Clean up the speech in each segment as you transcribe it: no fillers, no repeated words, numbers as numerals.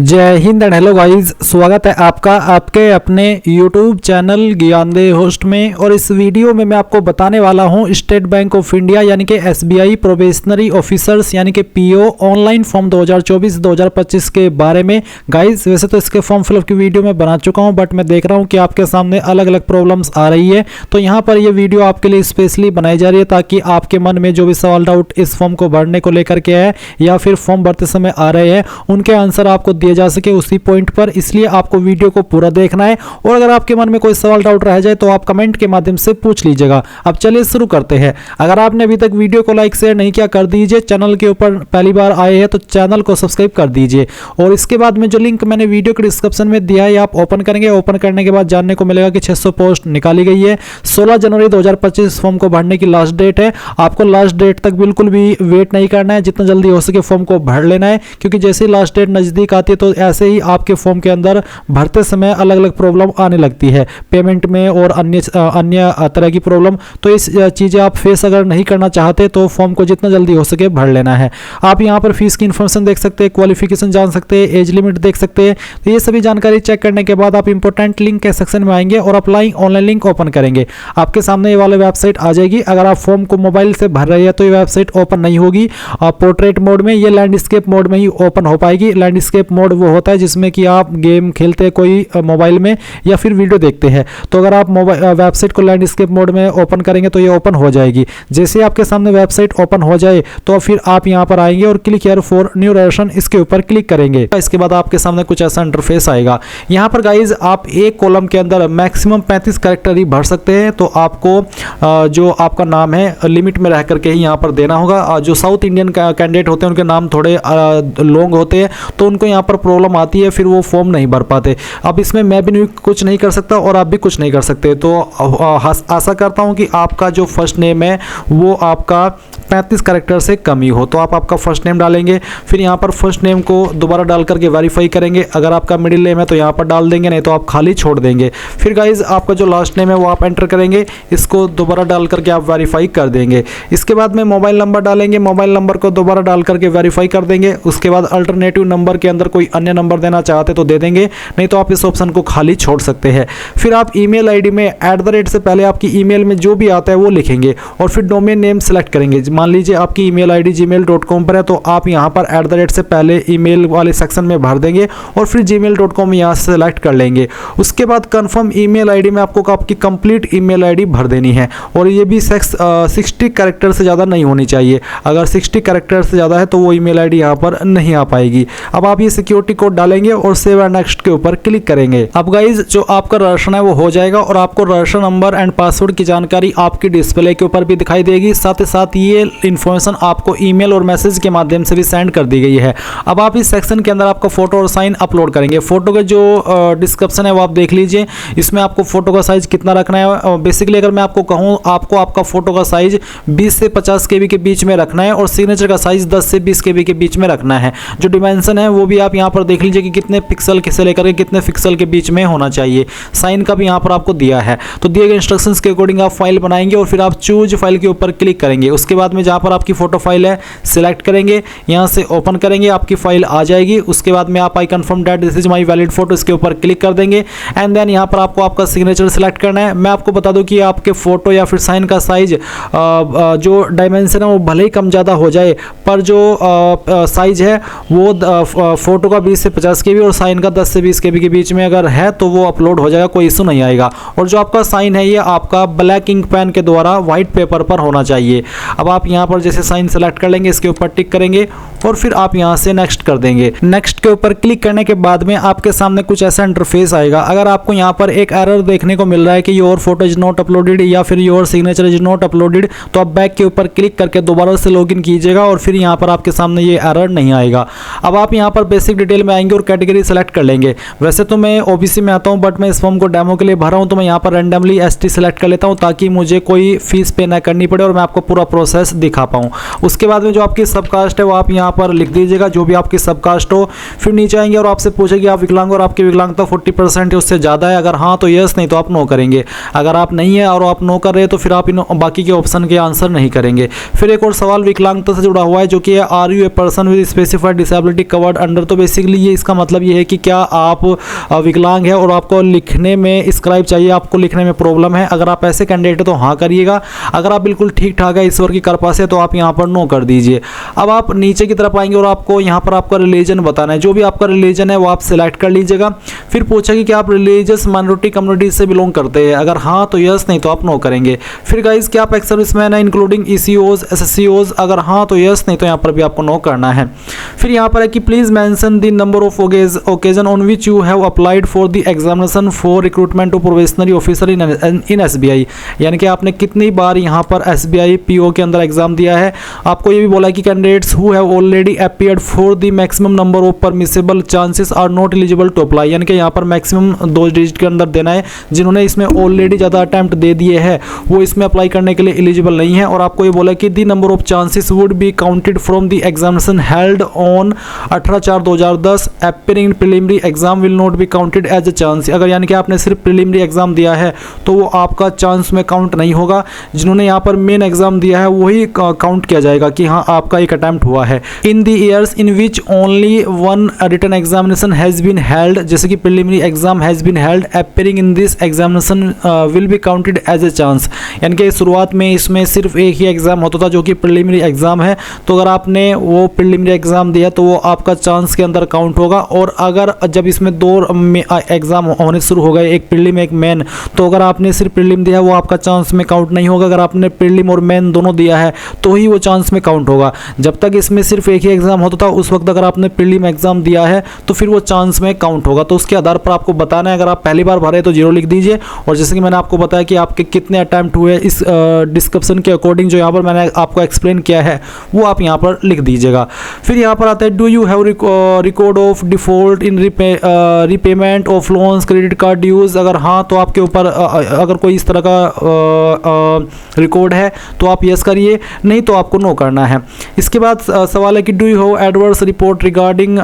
जय Hind and hello guys, स्वागत है आपका आपके अपने YouTube चैनल ज्ञानदेव होस्ट में। और इस वीडियो में मैं आपको बताने वाला हूं स्टेट बैंक ऑफ इंडिया यानी कि SBI प्रोबेशनरी ऑफिसर्स यानी कि PO ऑनलाइन फॉर्म 2024-2025 के बारे में। गाइस वैसे तो इसके फॉर्म फिलअप की वीडियो मैं बना चुका हूं, बट मैं देख रहा हूं कि आपके सामने अलग अलग प्रॉब्लम्स आ रही है, तो यहाँ पर ये वीडियो आपके लिए स्पेशली बनाई जा रही है ताकि आपके मन में जो भी सवाल डाउट इस फॉर्म को भरने को लेकर के है या फिर फॉर्म भरते समय आ रहे हैं उनके आंसर आपको दिए जा सके उसी पॉइंट पर। इसलिए आपको वीडियो को पूरा देखना है और अगर आपके मन में कोई सवाल डाउट रह जाए तो आप कमेंट के माध्यम से पूछ लीजिएगा। अब चलिए शुरू करते हैं। अगर आपने अभी तक वीडियो को लाइक शेयर नहीं किया कर दीजिए, चैनल के ऊपर पहली बार आए हैं तो चैनल को सब्सक्राइब कर दीजिए। और इसके बाद में जो लिंक मैंने वीडियो के डिस्क्रिप्शन में दिया है आप ओपन करेंगे। ओपन करने के बाद जानने को मिलेगा कि 600 पोस्ट निकाली गई है। 16 जनवरी 2025 फॉर्म को भरने की लास्ट डेट है। आपको लास्ट डेट तक बिल्कुल भी वेट नहीं करना है, जितना जल्दी हो सके फॉर्म को भर लेना है, क्योंकि जैसे ही लास्ट डेट नजदीक आती है तो ऐसे ही आपके फॉर्म के अंदर भरते समय अलग अलग प्रॉब्लम आने लगती है, पेमेंट में और अन्य तरह की प्रॉब्लम। तो इस चीज़ें आप फेस अगर नहीं करना चाहते तो फॉर्म को जितना जल्दी हो सके भर लेना है। आप यहाँ पर फीस की इन्फॉर्मेशन देख सकते हैं, क्वालिफिकेशन जान सकते हैं, एज लिमिट देख सकते हैं। तो ये सभी जानकारी चेक करने के बाद आप इंपॉर्टेंट लिंक के सेक्शन में आएंगे और अप्लाई ऑनलाइन लिंक ओपन करेंगे। आपके सामने ये वाली वेबसाइट आ जाएगी। अगर आप फॉर्म को मोबाइल से भर रहे हैं तो ये वेबसाइट ओपन नहीं होगी पोर्ट्रेट मोड में, ये लैंडस्केप मोड में ही ओपन हो पाएगी। लैंडस्केप मोड वो होता है जिसमें कि आप गेम खेलते हैं कोई मोबाइल में या फिर वीडियो देखते हैं। तो अगर आप मोबाइल वेबसाइट को लैंडस्केप मोड में ओपन करेंगे तो ये ओपन हो जाएगी। जैसे आपके सामने वेबसाइट ओपन हो जाए तो फिर आप यहाँ पर आएंगे और click here for new registration इसके ऊपर क्लिक करेंगे। इसके बाद आपके सामने कुछ ऐसा इंटरफेस आएगा। यहाँ पर गाइज आप एक कॉलम के अंदर मैक्सिमम 35 कैरेक्टर ही भर सकते हैं। तो आपको जो आपका नाम है लिमिट में रह करके ही यहाँ पर देना होगा। जो साउथ इंडियन कैंडिडेट होते हैं उनके नाम थोड़े लॉन्ग होते हैं तो उनको यहाँ पर प्रॉब्लम आती है, फिर वो फॉर्म नहीं भर पाते। अब इसमें मैं भी कुछ नहीं कर सकता और आप भी कुछ नहीं कर सकते। तो आशा करता हूँ कि आपका जो फर्स्ट नेम है वो आपका 35 कैरेक्टर से कम ही हो। तो आप आपका फर्स्ट नेम डालेंगे, फिर यहाँ पर फर्स्ट नेम को दोबारा डाल करके वेरीफाई करेंगे। अगर आपका मिडिल नेम है तो यहाँ पर डाल देंगे, नहीं तो आप खाली छोड़ देंगे। फिर गाइज आपका जो लास्ट नेम है वो आप एंटर करेंगे, इसको दोबारा डाल करके आप वेरीफाई कर देंगे। इसके बाद में मोबाइल नंबर डालेंगे, मोबाइल नंबर को दोबारा डाल करके वेरीफाई कर देंगे। उसके बाद अल्टरनेटिव नंबर के अंदर कोई अन्य नंबर देना चाहते तो दे देंगे, नहीं तो आप इस ऑप्शन को खाली छोड़ सकते हैं। फिर आप ईमेल आईडी में @ से पहले आपकी ईमेल में जो भी आता है वो लिखेंगे और फिर डोमेन नेम सेलेक्ट करेंगे। मान लीजिए आपकी ईमेल आईडी gmail.com पर है तो आप यहाँ पर @ से पहले ईमेल वाले सेक्शन में भर देंगे और फिर gmail.com यहाँ से सेलेक्ट कर लेंगे। उसके बाद कंफर्म ईमेल आईडी में आपको आपकी कंप्लीट ईमेल आईडी भर देनी है और ये भी 60 कैरेक्टर से ज़्यादा नहीं होनी चाहिए। अगर 60 कैरेक्टर से ज़्यादा है तो वो ईमेल आईडी यहाँ पर नहीं आ पाएगी। अब आप ये सिक्योरिटी कोड डालेंगे और सेव एंड नेक्स्ट के ऊपर क्लिक करेंगे। अब गाइज जो आपका रजिस्ट्रेशन है वो हो जाएगा और आपको रजिस्ट्रेशन नंबर एंड पासवर्ड की जानकारी आपकी डिस्प्ले के ऊपर भी दिखाई देगी। साथ ही साथ ये इन्फॉर्मेशन आपको ईमेल और मैसेज के माध्यम से भी सेंड कर दी गई है। अब आप इस सेक्शन के अंदर आपका फोटो और साइन अपलोड करेंगे। फोटो के जो डिस्क्रिप्शन है वो आप देख लीजिए, इसमें आपको फोटो का साइज कितना रखना है। बेसिकली अगर मैं आपको कहूँ आपको आपका फोटो का साइज 20 से 50 KB के बीच में रखना है और सिग्नेचर का साइज 10 से 20 KB के बीच में रखना है। जो डिमेंशन है वो भी आप यहाँ पर देख लीजिए कि कितने पिक्सल से लेकर के कितने पिक्सल के बीच में होना चाहिए। साइन का भी यहाँ पर आपको दिया है। तो दिए गए इंस्ट्रक्शंस के अकॉर्डिंग आप फाइल बनाएंगे और फिर आप चूज फाइल के ऊपर क्लिक करेंगे। उसके बाद में जहाँ पर आपकी फोटो फाइल है सिलेक्ट करेंगे, यहाँ से ओपन करेंगे, आपकी फाइल आ जाएगी। उसके बाद में आप I confirm that this is my valid photo इसके ऊपर क्लिक कर देंगे एंड देन यहाँ पर आपको आपका सिग्नेचर सिलेक्ट करना है। मैं आपको बता दूं कि आपके फोटो या फिर साइन का साइज जो डायमेंशन है वो भले ही कम ज़्यादा हो जाए, पर जो साइज है वो फोटो का 20 से 50 KB और साइन का 10 से 20 KB के बीच में अगर है तो वो अपलोड हो जाएगा, कोई इशू नहीं आएगा। और जो आपका साइन है ये आपका ब्लैक इंक पेन के द्वारा व्हाइट पेपर पर होना चाहिए। अब आप यहाँ पर जैसे साइन सेलेक्ट कर लेंगे, इसके ऊपर टिक करेंगे और फिर आप यहाँ से नेक्स्ट कर देंगे। नेक्स्ट के ऊपर क्लिक करने के बाद में आपके सामने कुछ ऐसा इंटरफेस आएगा। अगर आपको यहाँ पर एक एरर देखने को मिल रहा है कि your photo is not uploaded या फिर your signature is not uploaded, तो आप बैक के ऊपर क्लिक करके दोबारा से लॉगिन कीजिएगा और फिर यहाँ पर आपके सामने ये एरर नहीं आएगा। अब आप यहाँ पर बेसिक डिटेल में आएंगे और कैटेगरी सेलेक्ट कर लेंगे। वैसे तो मैं OBC में आता हूँ, बट मैं इस फॉर्म को डेमो के लिए भरा हूँ तो मैं यहाँ पर रैंडमली ST सेलेक्ट कर लेता हूँ ताकि मुझे कोई फीस पे ना करनी पड़े और मैं आपको पूरा प्रोसेस दिखा पाऊँ। उसके बाद में जो आपकी सबकास्ट है वो आप यहाँ यहाँ पर लिख दीजिएगा जो भी आपकी सबकास्ट हो। फिर नीचे आएंगे और आपसे पूछेगी आप विकलांग और आपकी विकलांगता 40% है उससे ज़्यादा है, अगर हाँ तो यस, नहीं तो आप नो करेंगे। अगर आप नहीं है और आप नो कर रहे हैं तो फिर आप इन बाकी के ऑप्शन के आंसर नहीं करेंगे। फिर एक और सवाल विकलांगता से जुड़ा हुआ है जो कि are you a person with specified disability covered under. तो बेसिकली ये इसका मतलब ये है कि क्या आप विकलांग है और आपको लिखने में स्क्राइब चाहिए, आपको लिखने में प्रॉब्लम है। अगर आप ऐसे कैंडिडेट तो हाँ करिएगा, अगर आप बिल्कुल ठीक ठाक है ईश्वर की कृपा से तो आप यहाँ पर नो कर दीजिए। अब आप नीचे की तरफ आएंगे और आपको यहाँ पर आपका रिलीजन बताना है, जो भी आपका रिलीजन है वो आप सिलेक्ट कर लीजिएगा। फिर पूछेगी कि आप रिलीजियस माइनॉरिटी कम्युनिटी से बिलोंग करते हैं, अगर हाँ तो यस, नहीं तो आप नो करेंगे। फिर गाइस क्या आप एक्स सर्विसमैन है इंक्लूडिंग ईसीओज एसएससीओज, अगर हाँ तो यस, नहीं तो यहाँ पर भी आपको नो करना है। फिर यहाँ पर है कि please mention the number of occasion on which you have applied for the examination for recruitment of probationary officer in SBI, यानी कि आपने कितनी बार यहाँ पर एसबीआई पीओ के अंदर एग्जाम दिया है। आपको ये भी बोला है कि candidates who have already appeared for the maximum number of permissible chances are not eligible to apply, यानी कि यहाँ पर मैक्सिमम 2 डिजिट के अंदर देना है। जिन्होंने इसमें ऑलरेडी ज़्यादा अटैम्प्ट दे दिए हैं वो इसमें अप्लाई करने के लिए एलिजिबल नहीं है। और आपको ये बोला कि the number of chances would be counted from the examination held on 18/4/2010 appearing preliminary exam will not be counted as a chance. अगर यानी कि आपने सिर्फ प्रीलिमिनरी एग्जाम दिया है तो वो आपका चांस में काउंट नहीं होगा। जिन्होंने यहाँ पर मेन एग्जाम दिया है वही काउंट किया जाएगा कि हाँ आपका एक अटैम्प्ट हुआ है। In the years in which only one written examination has been held, जैसे कि preliminary exam has been held appearing in this examination will be counted as a chance, यानी कि शुरुआत में इसमें सिर्फ एक ही एग्जाम होता था जो कि प्रीलिमिनरी एग्जाम है। तो अगर आपने वो प्रीलिमिनरी एग्जाम दिया तो वो आपका चांस के अंदर काउंट होगा। और अगर जब इसमें 2 एग्जाम होने शुरू हो गए, एक प्रीलिम एक मेन, तो अगर आपने सिर्फ प्रीलिम दिया वो आपका चांस में काउंट नहीं होगा। अगर आपने प्रीलिम और मेन दोनों दिया है तो ही वो चांस में काउंट होगा। जब तक इसमें सिर्फ एक ही एग्जाम होता था उस वक्त अगर आपने प्रीलिम एग्जाम दिया है तो फिर वो चांस में काउंट होगा। तो उसके आधार पर आपको बताना है। अगर आप पहली बार भरे तो 0 लिख दीजिए, और जैसे कि मैंने आपको बताया कि आपके कितने अटैम्प्ट हुए इस डिस्क्रिप्शन के अकॉर्डिंग जो यहाँ पर मैंने आपको एक्सप्लेन किया है वो आप यहाँ पर लिख दीजिएगा। फिर यहाँ पर आता है do you have record of default in repayment of loans credit card dues, अगर हाँ तो आपके ऊपर अगर कोई इस तरह का रिकॉर्ड है तो आप यस करिए, नहीं तो आपको नो करना है। इसके बाद सवाल है कि do you have adverse report regarding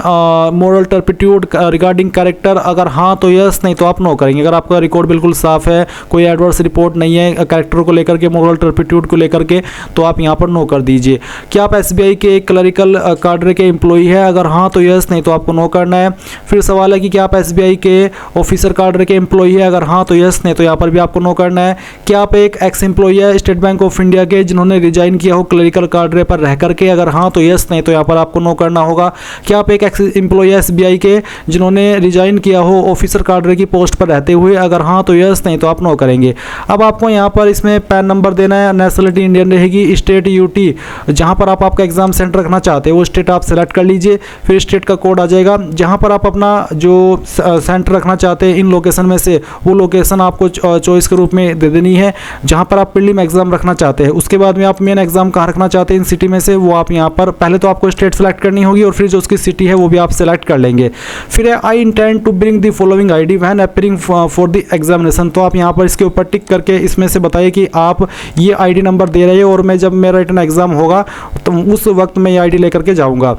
moral turpitude regarding character, अगर हाँ तो यस, नहीं तो आप नो करेंगे। अगर आपका रिकॉर्ड बिल्कुल साफ है, कोई एडवर्स रिपोर्ट नहीं है कैरेक्टर को लेकर के, मोरल टर्पिट्यूड को लेकर के, तो आप यहाँ पर नो कर दीजिए। क्या आप एसबीआई के क्लरिकल काडरे के एम्प्लॉई है, अगर हाँ तो यस, नहीं तो आपको नो करना है। फिर सवाल है कि क्या आप एसबीआई के ऑफिसर काडरे के एम्प्लॉई है, अगर हाँ तो यस, नहीं तो यहाँ पर भी आपको नो करना है। क्या आप एक एक्स एम्प्लॉई है स्टेट बैंक ऑफ इंडिया के जिन्होंने रिजाइन किया हो क्लरिकल काडरे पर रह करके, अगर हाँ तो यस, नहीं तो यहाँ पर आपको नो करना होगा। क्या आप एक एक्स एम्प्लॉई है एसबीआई के जिन्होंने रिजाइन किया हो ऑफिसर काडरे की पोस्ट पर रहते हुए, अगर हाँ तो यस, नहीं तो आप नो करेंगे। अब आपको यहाँ पर इसमें पैन नंबर देना है, नेशनलिटी इंडियन रहेगी, स्टेट यूटी जहाँ पर आप आपका एग्जाम सेंटर रखना चाहते हैं वो स्टेट आप सेलेक्ट कर लीजिए। फिर स्टेट का कोड आ जाएगा, जहाँ पर आप अपना जो सेंटर रखना चाहते हैं इन लोकेशन में से वो लोकेशन आपको चॉइस के रूप में दे देनी है जहाँ पर आप प्रीलिम एग्जाम रखना चाहते हैं। उसके बाद में आप मेन एग्जाम कहाँ रखना चाहते हैं इन सिटी में से वो आप यहाँ पर पहले तो आपको स्टेट सेलेक्ट करनी होगी और फिर जो उसकी सिटी है वो भी आप सेलेक्ट कर लेंगे। फिर I intend to bring the following ID when appearing for the examination, तो आप यहाँ पर इसके ऊपर टिक करके इसमें से बताइए कि आप ये आईडी नंबर दे रहे हो और मैं जब मेरा रिटन एग्जाम होगा तो उस वक्त मैं ये आईडी लेकर के जाऊँगा।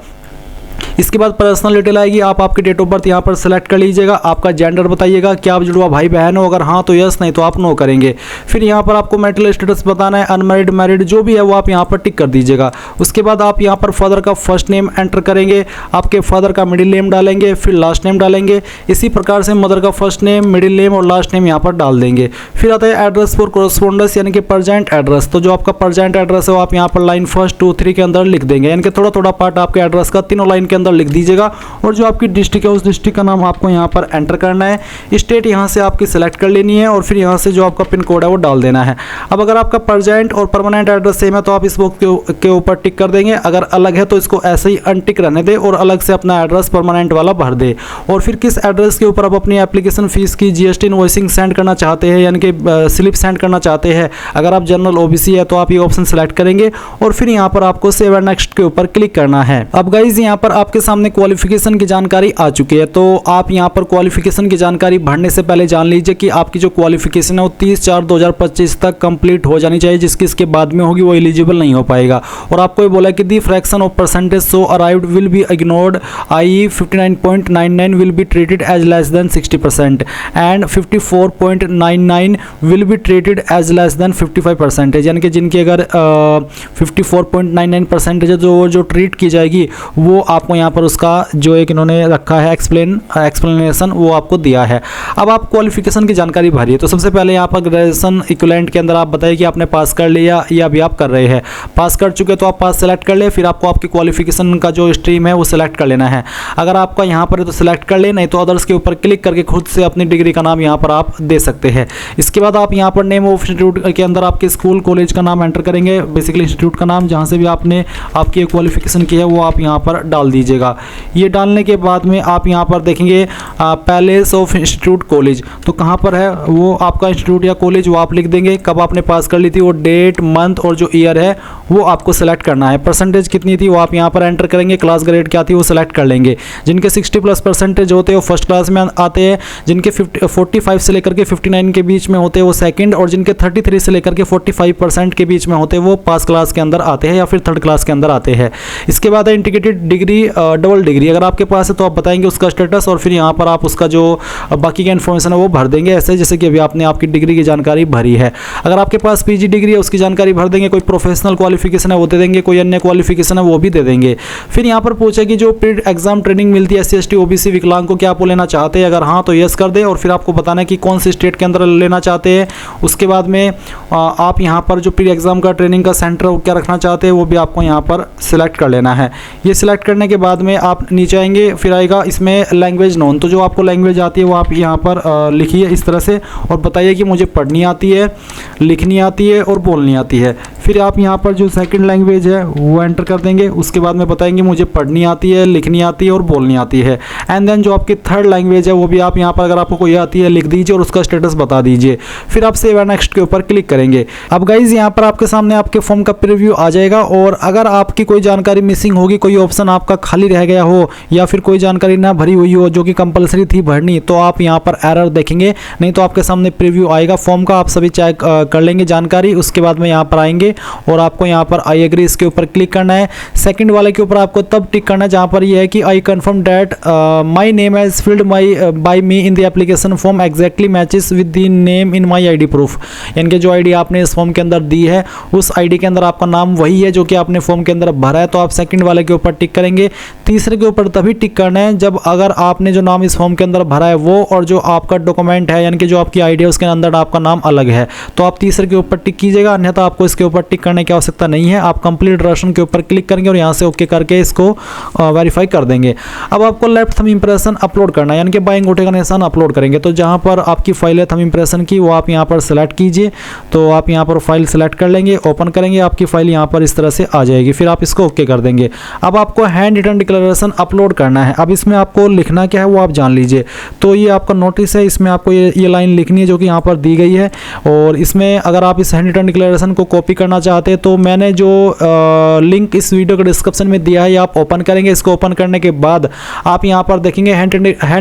इसके बाद पर्सनल डिटेल आएगी, आप आपकी डेट ऑफ बर्थ यहाँ पर सेलेक्ट कर लीजिएगा, आपका जेंडर बताइएगा, क्या आप जुड़वा भाई बहन हो, अगर हाँ तो यस, नहीं तो आप नो करेंगे। फिर यहाँ पर आपको मेंटल स्टेटस बताना है, अनमैरिड मैरिड जो भी है वो आप यहाँ पर टिक कर दीजिएगा। उसके बाद आप यहाँ पर फादर का फर्स्ट नेम एंटर करेंगे, आपके फादर का मिडिल नेम डालेंगे, फिर लास्ट नेम डालेंगे। इसी प्रकार से मदर का फर्स्ट नेम मिडिल नेम और लास्ट नेम यहाँ पर डाल देंगे। फिर आता है एड्रेस फॉर कोरस्पोंडेंस यानी कि प्रेजेंट एड्रेस, तो जो आपका प्रेजेंट एड्रेस है वो आप यहाँ पर लाइन 1, 2, 3 के अंदर लिख देंगे, यानी कि थोड़ा थोड़ा पार्ट आपके एड्रेस का तीनों लाइन के अंदर लिख दीजिएगा। और जो आपकी डिस्ट्रिक्ट है उस डिस्ट्रिक्ट का नाम आपको यहाँ पर एंटर करना है। स्टेट यहाँ से आपकी सेलेक्ट कर लेनी है और फिर यहाँ से जो आपका पिन कोड है वो डाल देना है। अब अगर आपका प्रेजेंट और परमानेंट एड्रेस सेम है तो आप इस बॉक्स के ऊपर टिक कर देंगे, अगर अलग है तो इसको ऐसे ही अनटिक रहने दे और अलग से अपना एड्रेस परमानेंट वाला भर दे। और फिर किस एड्रेस के ऊपर आप अपनी एप्लीकेशन फीस की जीएसटी इनवॉइसिंग सेंड करना चाहते हैं यानी कि स्लिप सेंड करना चाहते हैं, अगर आप जनरल ओबीसी है तो आप ये ऑप्शन सेलेक्ट करेंगे और फिर यहाँ पर आपको सेव एंड नेक्स्ट के ऊपर क्लिक करना है। अब गाइज यहाँ पर आपके आपके सामने क्वालिफिकेशन की जानकारी आ चुकी है। तो आप यहाँ पर क्वालिफिकेशन की जानकारी भरने से पहले जान लीजिए कि आपकी जो क्वालिफिकेशन है वो 30/4/2025 तक कंप्लीट हो जानी चाहिए। जिसकी इसके बाद में होगी वो एलिजिबल नहीं हो पाएगा। और आपको ये बोला कि the fraction of percentage so arrived will be ignored, I 59.99 will be treated as less than 60% and 54.99 will be treated as less than 55%। यानी कि जिनकी अगर 54.99% है जो ट्रीट की जाएगी, वो आपको यहाँ पर उसका जो एक इन्होंने रखा है एक्सप्लेनेशन वो आपको दिया है। अब आप क्वालिफिकेशन की जानकारी भरिए। तो सबसे पहले यहाँ पर ग्रेजुएशन इक्विवेलेंट के अंदर आप बताइए कि आपने पास कर लिया या अभी आप कर रहे हैं। पास कर चुके तो आप पास सेलेक्ट कर ले, फिर आपको आपकी क्वालिफिकेशन का जो स्ट्रीम है वो सिलेक्ट कर लेना है। अगर आपका यहाँ पर है तो सिलेक्ट कर ले, नहीं तो अदर्स के ऊपर क्लिक करके खुद से अपनी डिग्री का नाम यहाँ पर आप दे सकते हैं। इसके बाद आप यहाँ पर नेम ऑफ इंस्टीट्यूट के अंदर आपके स्कूल कॉलेज का नाम एंटर करेंगे, बेसिकली इंस्टीट्यूट का नाम जहाँ से भी आपने आपकी क्वालिफिकेशन की है वो आप यहाँ पर डाल दीजिएगा। ये डालने के बाद में आप यहाँ पर देखेंगे पैलेस ऑफ इंस्टीट्यूट कॉलेज, तो कहाँ पर है वो आपका इंस्टीट्यूट या कॉलेज वो आप लिख देंगे। कब आपने पास कर ली थी वो डेट, मंथ और जो ईयर है वो आपको सेलेक्ट करना है। परसेंटेज कितनी थी वो आप यहाँ पर एंटर करेंगे। क्लास ग्रेड क्या थी वो सेलेक्ट कर लेंगे। जिनके 60+ परसेंटेज होते हैं वो फर्स्ट क्लास में आते हैं, जिनके 45 से लेकर के 59 के बीच में होते हैं वो सेकंड, और जिनके 33 से लेकर के 45% के बीच में होते हैं वो पास क्लास के अंदर आते हैं या फिर थर्ड क्लास के अंदर आते हैं। इसके बाद है इंटीग्रेटेड डिग्री, डबल डिग्री अगर आपके पास है तो आप बताएंगे उसका स्टेटस, और फिर यहाँ पर आप उसका जो बाकी का इन्फॉर्मेशन है वो भर देंगे, ऐसे जैसे कि अभी आपने आपकी डिग्री की जानकारी भरी है। अगर आपके पास पीजी डिग्री है उसकी जानकारी भर देंगे, कोई प्रोफेशनल क्वालिफिकेशन है वो दे देंगे, कोई अन्य क्वालिफिकेशन है वो भी दे देंगे। फिर यहाँ पर पूछे कि जो प्री एग्जाम ट्रेनिंग मिलती है SC ST OBC विकलांग को क्या आप वो लेना चाहते हैं, अगर हाँ तो यस कर दे, और फिर आपको बताना है कि कौन सी स्टेट के अंदर लेना चाहते हैं। उसके बाद में आप यहाँ पर जो प्री एग्जाम का ट्रेनिंग का सेंटर क्या रखना चाहते हैं वो भी आपको यहाँ पर सिलेक्ट कर लेना है। ये सिलेक्ट करने के बाद में आप नीचे आएंगे, फिर आएगा इसमें लैंग्वेज नोन, तो जो आपको लैंग्वेज आती है वो आप यहाँ पर लिखिए इस तरह से, और बताइए कि मुझे पढ़नी आती है, लिखनी आती है और बोलनी आती है। फिर आप यहाँ पर जो सेकंड लैंग्वेज है वो एंटर कर देंगे। उसके बाद में बताएंगे मुझे पढ़नी आती है, लिखनी आती है और बोलनी आती है। एंड देन जो आपकी थर्ड लैंग्वेज है वो भी आप यहाँ पर अगर आपको कोई आती है लिख दीजिए और उसका स्टेटस बता दीजिए। फिर आप सेव एंड नेक्स्ट के ऊपर क्लिक करेंगे। अब गाइज यहाँ पर आपके सामने आपके फॉर्म का प्रीव्यू आ जाएगा, और अगर आपकी कोई जानकारी मिसिंग होगी, कोई ऑप्शन आपका खाली रह गया हो या फिर कोई जानकारी ना भरी हुई हो जो कि कंपलसरी थी भरनी, तो आप यहाँ पर एरर देखेंगे। नहीं तो आपके सामने प्रीव्यू आएगा फॉर्म का, आप सभी चेक कर लेंगे जानकारी। उसके बाद में यहाँ पर आएंगे और आपको यहाँ पर आई एग्री इसके ऊपर क्लिक करना है। सेकंड वाले के ऊपर आपको तब टिक करना है जहाँ पर ये है कि I confirm that my name as filled by me in the application form exactly matches with the name in my ID proof. यानी कि जो ID आपने इस फॉर्म के अंदर दी है उस ID के अंदर आपका नाम वही है जो कि आपने फॉर्म के अंदर भरा है, तो आप सेकंड वाले के ऊपर टिक करेंगे। तीसरे के ऊपर तभी टिक करना है जब अगर आपने जो नाम इस फॉर्म के अंदर भरा है वो और जो आपका डॉक्यूमेंट है यानी कि जो आपकी ID है उसके अंदर आपका नाम अलग है, तो आप तीसरे के ऊपर टिक कीजिएगा, अन्यथा आपको इसके ऊपर टिक करने की आवश्यकता नहीं है। आप कंप्लीट राशन के ऊपर क्लिक करेंगे और यहाँ से ओके करके इसको वेरीफाई कर देंगे। अब आपको लेफ्ट थंब इंप्रेशन अपलोड करना है, यानी कि बाएं अंगूठे का निशान अपलोड करेंगे। तो जहाँ पर आपकी फाइल है थंब इंप्रेशन की वो आप यहाँ पर सेलेक्ट कीजिए। तो आप यहाँ पर फाइल सेलेक्ट कर लेंगे, ओपन करेंगे, आपकी फाइल यहाँ पर इस तरह से आ जाएगी। फिर आप इसको ओके कर देंगे। अब आपको हैंड रिटन डिक्लेरेशन अपलोड करना है। अब इसमें आपको लिखना क्या है वो आप जान लीजिए। तो ये आपका नोटिस है, इसमें आपको ये लाइन लिखनी है जो कि यहाँ पर दी गई है। और इसमें अगर आप इस हैंड रिटन डिक्लेरेशन को कॉपी करना चाहते हैं तो मैंने जो लिंक इस वीडियो के डिस्क्रिप्शन में दिया है आप ओपन करेंगे। इसको ओपन करने के बाद आप यहाँ पर देखेंगे हैंड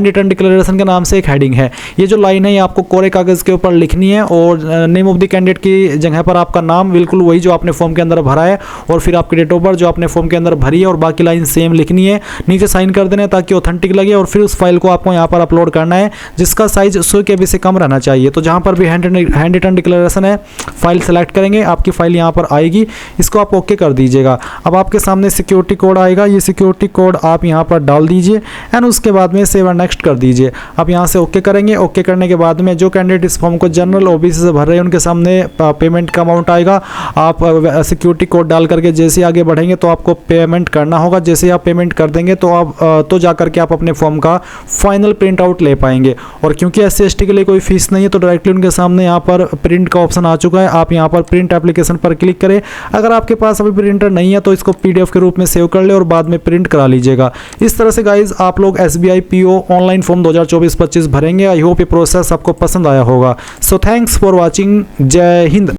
रिटन डिक्लेरेशन के नाम से एक हेडिंग है। ये जो लाइन है ये आपको कोरे कागज के ऊपर लिखनी है, और नेम ऑफ द कैंडिडेट की जगह पर आपका नाम बिल्कुल वही जो आपने फॉर्म के अंदर भरा है, और फिर आपकी डेट ऑफ बर्थ जो आपने फॉर्म के अंदर भरी है, और बाकी लाइन सेम लिखनी है। नीचे साइन कर देना है ताकि ऑथेंटिक लगे, और फिर उस फाइल को आपको यहाँ पर अपलोड करना है जिसका साइज 100 KB से कम रहना चाहिए। तो जहाँ पर भी हैंड रिटन डिक्लेरेशन है फाइल सेलेक्ट करेंगे, आपकी फाइल यहाँ पर आएगी, इसको आप ओके कर दीजिएगा। अब आपके सामने सिक्योरिटी कोड आएगा, ये सिक्योरिटी कोड आप यहाँ पर डाल दीजिए एंड उसके बाद में सेव एंड नेक्स्ट कर दीजिए। आप यहाँ से ओके करेंगे। ओके करने के बाद में जो कैंडिडेट इस फॉर्म को जनरल OBC से भर रहे हैं उनके सामने पेमेंट का अमाउंट आएगा। आप सिक्योरिटी कोड डाल करके जैसे आगे बढ़ेंगे तो आपको पेमेंट करना होगा। जैसे आप पेमेंट कर देंगे तो आप तो जा करके आप अपने फॉर्म का फाइनल प्रिंट आउट ले पाएंगे। और क्योंकि SC ST के लिए कोई फीस नहीं है तो डायरेक्टली उनके सामने यहाँ पर प्रिंट का ऑप्शन आ चुका है। आप यहाँ पर प्रिंट एप्लीकेशन पर क्लिक करें। अगर आपके पास अभी प्रिंटर नहीं है तो इसको PDF के रूप में सेव कर ले और बाद में प्रिंट करा लीजिएगा। इस तरह से गाइज आप लोग SBI PO ऑनलाइन फॉर्म 2024-25 भरेंगे। आई होप ये प्रोसेस आपको पसंद आया होगा। So thanks for watching. जय हिंद।